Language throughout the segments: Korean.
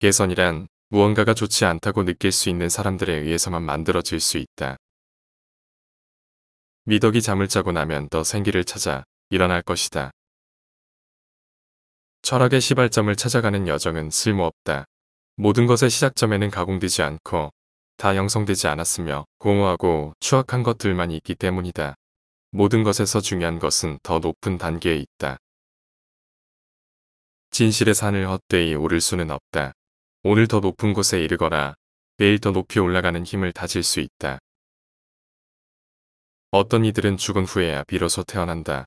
개선이란 무언가가 좋지 않다고 느낄 수 있는 사람들에 의해서만 만들어질 수 있다. 미덕이 잠을 자고 나면 더 생기를 찾아 일어날 것이다. 철학의 시발점을 찾아가는 여정은 쓸모없다. 모든 것의 시작점에는 가공되지 않고 다 형성되지 않았으며 공허하고 추악한 것들만 있기 때문이다. 모든 것에서 중요한 것은 더 높은 단계에 있다. 진실의 산을 헛되이 오를 수는 없다. 오늘 더 높은 곳에 이르거나 내일 더 높이 올라가는 힘을 다질 수 있다. 어떤 이들은 죽은 후에야 비로소 태어난다.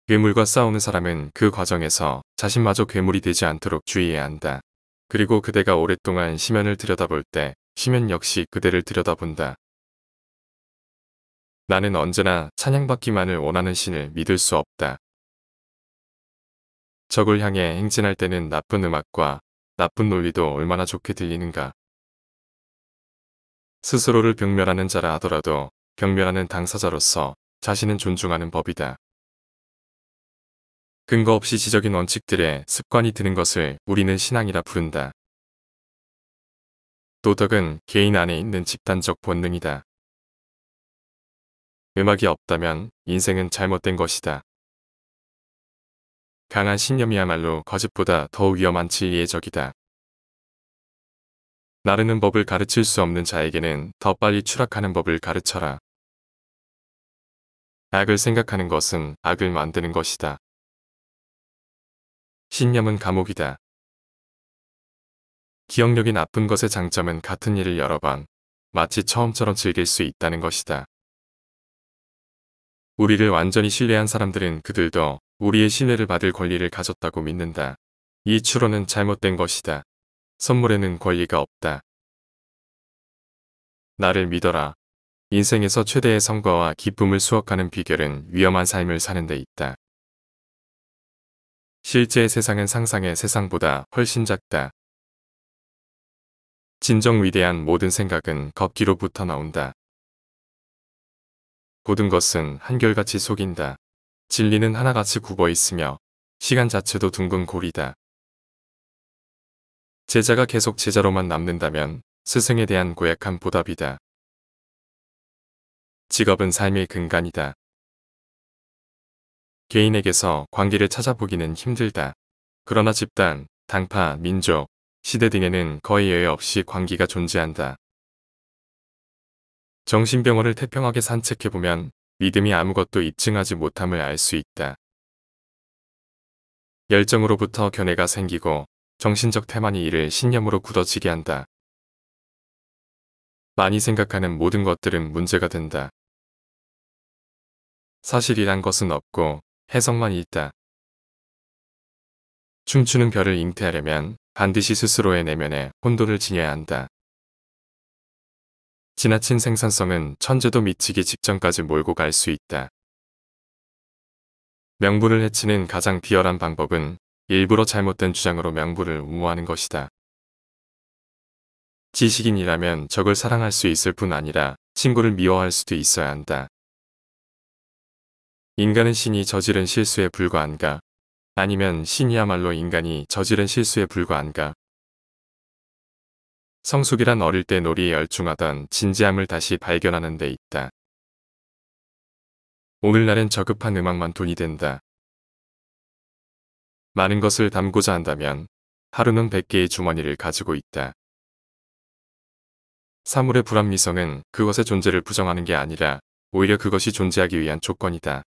괴물과 싸우는 사람은 그 과정에서 자신마저 괴물이 되지 않도록 주의해야 한다. 그리고 그대가 오랫동안 심연을 들여다볼 때 심연 역시 그대를 들여다본다. 나는 언제나 찬양받기만을 원하는 신을 믿을 수 없다. 적을 향해 행진할 때는 나쁜 음악과 나쁜 논리도 얼마나 좋게 들리는가. 스스로를 경멸하는 자라 하더라도 경멸하는 당사자로서 자신은 존중하는 법이다. 근거 없이 지적인 원칙들에 습관이 드는 것을 우리는 신앙이라 부른다. 도덕은 개인 안에 있는 집단적 본능이다. 음악이 없다면 인생은 잘못된 것이다. 강한 신념이야말로 거짓보다 더 위험한 진리의 적이다. 나르는 법을 가르칠 수 없는 자에게는 더 빨리 추락하는 법을 가르쳐라. 악을 생각하는 것은 악을 만드는 것이다. 신념은 감옥이다. 기억력이 나쁜 것의 장점은 같은 일을 여러 번, 마치 처음처럼 즐길 수 있다는 것이다. 우리를 완전히 신뢰한 사람들은 그들도 우리의 신뢰를 받을 권리를 가졌다고 믿는다. 이 추론은 잘못된 것이다. 선물에는 권리가 없다. 나를 믿어라. 인생에서 최대의 성과와 기쁨을 수확하는 비결은 위험한 삶을 사는 데 있다. 실제의 세상은 상상의 세상보다 훨씬 작다. 진정 위대한 모든 생각은 걷기로부터 나온다. 모든 것은 한결같이 속인다. 진리는 하나같이 굽어 있으며 시간 자체도 둥근 골이다. 제자가 계속 제자로만 남는다면 스승에 대한 고약한 보답이다. 직업은 삶의 근간이다. 개인에게서 관계를 찾아보기는 힘들다. 그러나 집단, 당파, 민족, 시대 등에는 거의 예외 없이 관계가 존재한다. 정신병원을 태평하게 산책해보면 믿음이 아무것도 입증하지 못함을 알 수 있다. 열정으로부터 견해가 생기고 정신적 태만이 이를 신념으로 굳어지게 한다. 많이 생각하는 모든 것들은 문제가 된다. 사실이란 것은 없고 해석만 있다. 춤추는 별을 잉태하려면 반드시 스스로의 내면에 혼돈을 지녀야 한다. 지나친 생산성은 천재도 미치기 직전까지 몰고 갈 수 있다. 명분을 해치는 가장 비열한 방법은 일부러 잘못된 주장으로 명분을 옹호하는 것이다. 지식인이라면 적을 사랑할 수 있을 뿐 아니라 친구를 미워할 수도 있어야 한다. 인간은 신이 저지른 실수에 불과한가? 아니면 신이야말로 인간이 저지른 실수에 불과한가? 성숙이란 어릴 때 놀이에 열중하던 진지함을 다시 발견하는 데 있다. 오늘날엔 저급한 음악만 돈이 된다. 많은 것을 담고자 한다면 하루는 100개의 주머니를 가지고 있다. 사물의 불합리성은 그것의 존재를 부정하는 게 아니라 오히려 그것이 존재하기 위한 조건이다.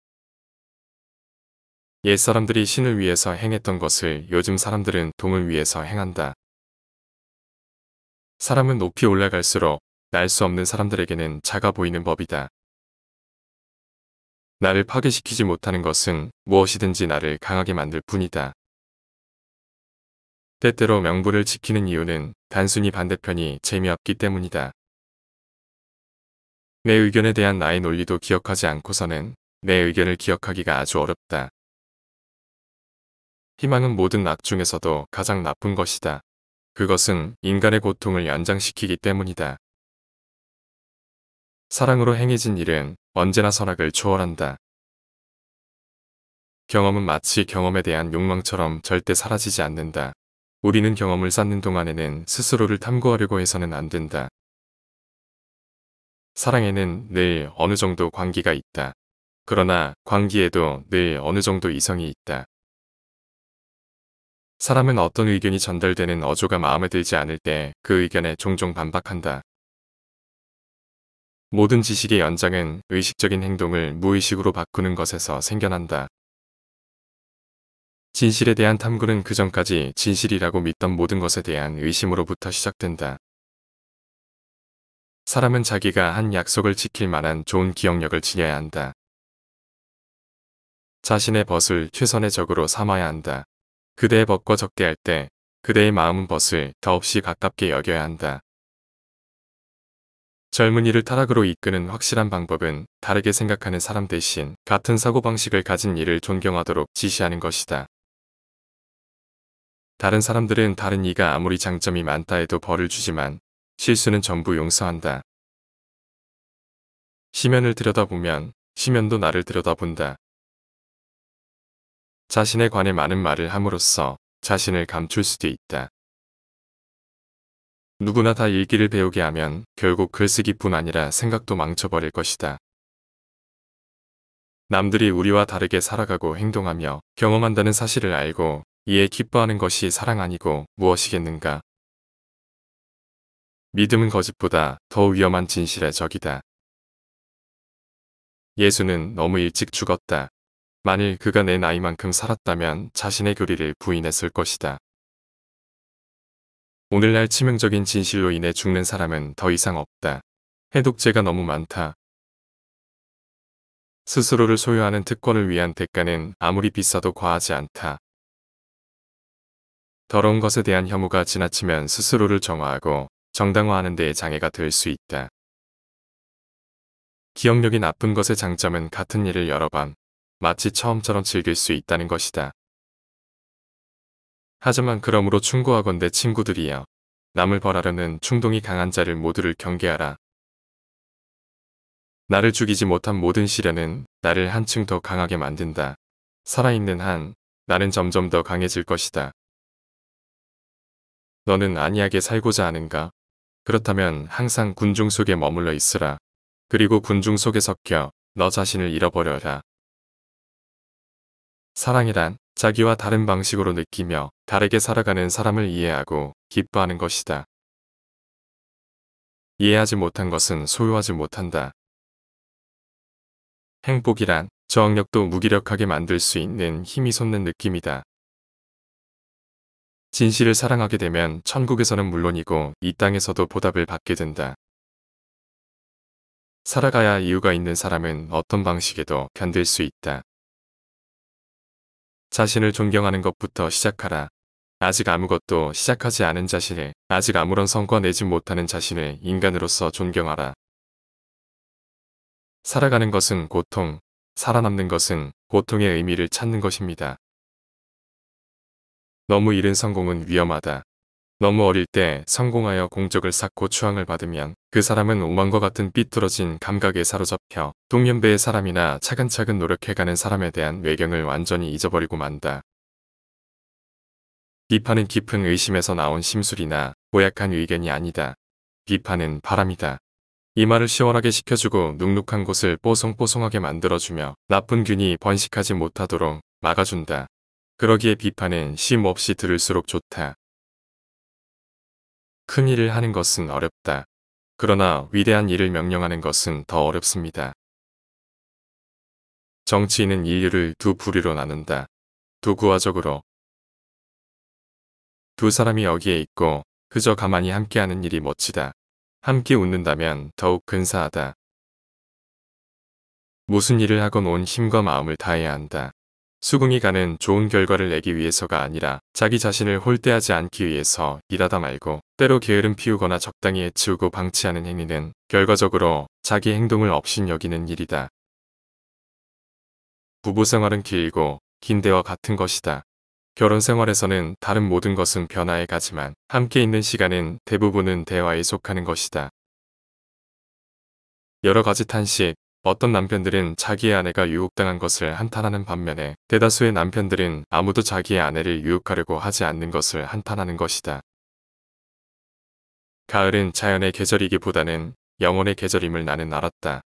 옛사람들이 신을 위해서 행했던 것을 요즘 사람들은 동을 위해서 행한다. 사람은 높이 올라갈수록 날 수 없는 사람들에게는 작아 보이는 법이다. 나를 파괴시키지 못하는 것은 무엇이든지 나를 강하게 만들 뿐이다. 때때로 명분을 지키는 이유는 단순히 반대편이 재미없기 때문이다. 내 의견에 대한 나의 논리도 기억하지 않고서는 내 의견을 기억하기가 아주 어렵다. 희망은 모든 악 중에서도 가장 나쁜 것이다. 그것은 인간의 고통을 연장시키기 때문이다. 사랑으로 행해진 일은 언제나 선악을 초월한다. 경험은 마치 경험에 대한 욕망처럼 절대 사라지지 않는다. 우리는 경험을 쌓는 동안에는 스스로를 탐구하려고 해서는 안 된다. 사랑에는 늘 어느 정도 관계가 있다. 그러나 관계에도 늘 어느 정도 이성이 있다. 사람은 어떤 의견이 전달되는 어조가 마음에 들지 않을 때 그 의견에 종종 반박한다. 모든 지식의 연장은 의식적인 행동을 무의식으로 바꾸는 것에서 생겨난다. 진실에 대한 탐구는 그전까지 진실이라고 믿던 모든 것에 대한 의심으로부터 시작된다. 사람은 자기가 한 약속을 지킬 만한 좋은 기억력을 지녀야 한다. 자신의 벗을 최선의 적으로 삼아야 한다. 그대의 벗과 적대할 때 그대의 마음은 벗을 더없이 가깝게 여겨야 한다. 젊은이를 타락으로 이끄는 확실한 방법은 다르게 생각하는 사람 대신 같은 사고방식을 가진 이를 존경하도록 지시하는 것이다. 다른 사람들은 다른 이가 아무리 장점이 많다 해도 벌을 주지만 실수는 전부 용서한다. 시면을 들여다보면 시면도 나를 들여다본다. 자신에 관해 많은 말을 함으로써 자신을 감출 수도 있다. 누구나 다 일기를 배우게 하면 결국 글쓰기뿐 아니라 생각도 망쳐버릴 것이다. 남들이 우리와 다르게 살아가고 행동하며 경험한다는 사실을 알고 이에 기뻐하는 것이 사랑 아니고 무엇이겠는가. 믿음은 거짓보다 더 위험한 진실의 적이다. 예수는 너무 일찍 죽었다. 만일 그가 내 나이만큼 살았다면 자신의 교리를 부인했을 것이다. 오늘날 치명적인 진실로 인해 죽는 사람은 더 이상 없다. 해독제가 너무 많다. 스스로를 소유하는 특권을 위한 대가는 아무리 비싸도 과하지 않다. 더러운 것에 대한 혐오가 지나치면 스스로를 정화하고 정당화하는 데에 장애가 될 수 있다. 기억력이 나쁜 것의 장점은 같은 일을 여러 번, 마치 처음처럼 즐길 수 있다는 것이다. 하지만 그러므로 충고하건대 친구들이여, 남을 벌하려는 충동이 강한 자를 모두를 경계하라. 나를 죽이지 못한 모든 시련은 나를 한층 더 강하게 만든다. 살아있는 한, 나는 점점 더 강해질 것이다. 너는 안이하게 살고자 하는가? 그렇다면 항상 군중 속에 머물러 있으라. 그리고 군중 속에 섞여 너 자신을 잃어버려라. 사랑이란 자기와 다른 방식으로 느끼며 다르게 살아가는 사람을 이해하고 기뻐하는 것이다. 이해하지 못한 것은 소유하지 못한다. 행복이란 저항력도 무기력하게 만들 수 있는 힘이 솟는 느낌이다. 진실을 사랑하게 되면 천국에서는 물론이고 이 땅에서도 보답을 받게 된다. 살아가야 할 이유가 있는 사람은 어떤 방식에도 견딜 수 있다. 자신을 존경하는 것부터 시작하라. 아직 아무것도 시작하지 않은 자신을, 아직 아무런 성과 내지 못하는 자신을 인간으로서 존경하라. 살아가는 것은 고통, 살아남는 것은 고통의 의미를 찾는 것입니다. 너무 이른 성공은 위험하다. 너무 어릴 때 성공하여 공적을 쌓고 추앙을 받으면 그 사람은 오만과 같은 삐뚤어진 감각에 사로잡혀 동년배의 사람이나 차근차근 노력해가는 사람에 대한 외경을 완전히 잊어버리고 만다. 비판은 깊은 의심에서 나온 심술이나 고약한 의견이 아니다. 비판은 바람이다. 이마를 시원하게 식혀주고 눅눅한 곳을 뽀송뽀송하게 만들어주며 나쁜 균이 번식하지 못하도록 막아준다. 그러기에 비판은 쉼 없이 들을수록 좋다. 큰 일을 하는 것은 어렵다. 그러나 위대한 일을 명령하는 것은 더 어렵습니다. 정치인은 인류를 두 부류로 나눈다. 도구화적으로. 두 사람이 여기에 있고 그저 가만히 함께하는 일이 멋지다. 함께 웃는다면 더욱 근사하다. 무슨 일을 하건 온 힘과 마음을 다해야 한다. 수긍이 가는 좋은 결과를 내기 위해서가 아니라 자기 자신을 홀대하지 않기 위해서 일하다 말고 때로 게으름 피우거나 적당히 해치우고 방치하는 행위는 결과적으로 자기 행동을 업신여기는 일이다. 부부 생활은 길고 긴 데와 같은 것이다. 결혼 생활에서는 다른 모든 것은 변화해 가지만 함께 있는 시간은 대부분은 대화에 속하는 것이다. 여러 가지 탄식, 어떤 남편들은 자기의 아내가 유혹당한 것을 한탄하는 반면에 대다수의 남편들은 아무도 자기의 아내를 유혹하려고 하지 않는 것을 한탄하는 것이다. 가을은 자연의 계절이기보다는 영혼의 계절임을 나는 알았다.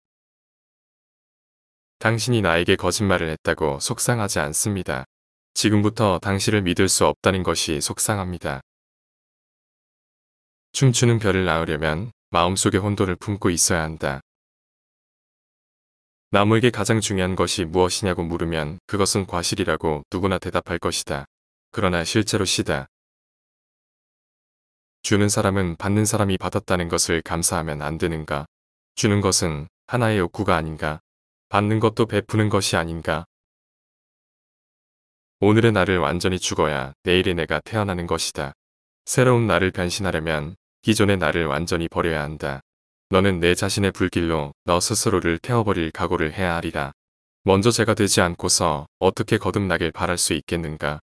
당신이 나에게 거짓말을 했다고 속상하지 않습니다. 지금부터 당신을 믿을 수 없다는 것이 속상합니다. 춤추는 별을 낳으려면 마음속에 혼돈을 품고 있어야 한다. 남에게 가장 중요한 것이 무엇이냐고 물으면 그것은 과실이라고 누구나 대답할 것이다. 그러나 실제로 시다. 주는 사람은 받는 사람이 받았다는 것을 감사하면 안 되는가? 주는 것은 하나의 욕구가 아닌가? 받는 것도 베푸는 것이 아닌가? 오늘의 나를 완전히 죽어야 내일의 내가 태어나는 것이다. 새로운 나를 변신하려면 기존의 나를 완전히 버려야 한다. 너는 내 자신의 불길로 너 스스로를 태워버릴 각오를 해야 하리라. 먼저 제가 되지 않고서 어떻게 거듭나길 바랄 수 있겠는가?